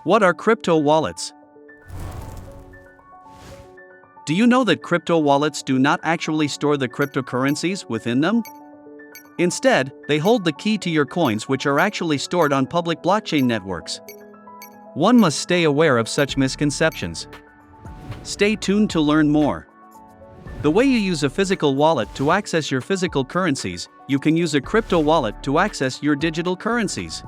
What are crypto wallets? Do you know that crypto wallets do not actually store the cryptocurrencies within them? Instead, they hold the key to your coins, which are actually stored on public blockchain networks. One must stay aware of such misconceptions. Stay tuned to learn more. The way you use a physical wallet to access your physical currencies, you can use a crypto wallet to access your digital currencies.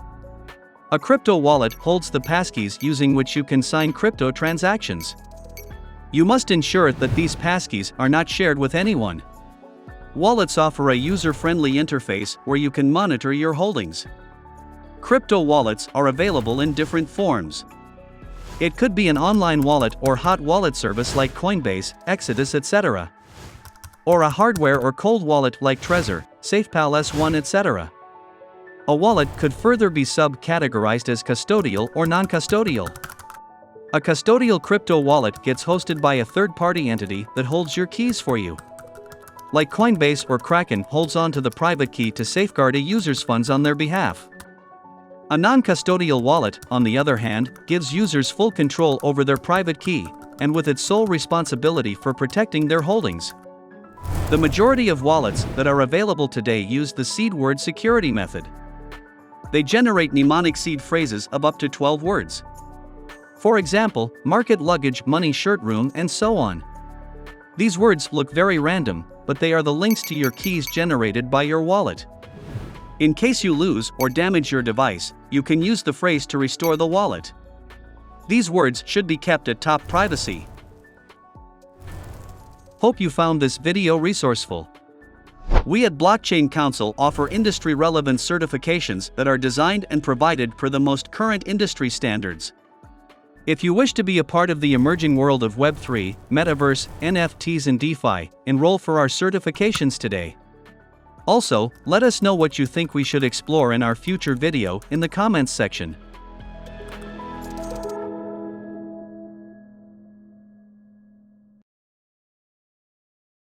A crypto wallet holds the passkeys using which you can sign crypto transactions. You must ensure that these passkeys are not shared with anyone. Wallets offer a user-friendly interface where you can monitor your holdings. Crypto wallets are available in different forms. It could be an online wallet or hot wallet service like Coinbase, Exodus, etc. Or a hardware or cold wallet like Trezor, SafePal S1, etc. A wallet could further be subcategorized as custodial or non-custodial. A custodial crypto wallet gets hosted by a third-party entity that holds your keys for you. Like Coinbase or Kraken holds onto the private key to safeguard a user's funds on their behalf. A non-custodial wallet, on the other hand, gives users full control over their private key, and with its sole responsibility for protecting their holdings. The majority of wallets that are available today use the seed word security method. They generate mnemonic seed phrases of up to 12 words. For example, market, luggage, money, shirt, room, and so on. These words look very random, but they are the links to your keys generated by your wallet. In case you lose or damage your device, you can use the phrase to restore the wallet. These words should be kept at top privacy. Hope you found this video resourceful. We at Blockchain Council offer industry-relevant certifications that are designed and provided per the most current industry standards. If you wish to be a part of the emerging world of Web3, Metaverse, NFTs and DeFi, enroll for our certifications today. Also, let us know what you think we should explore in our future video in the comments section.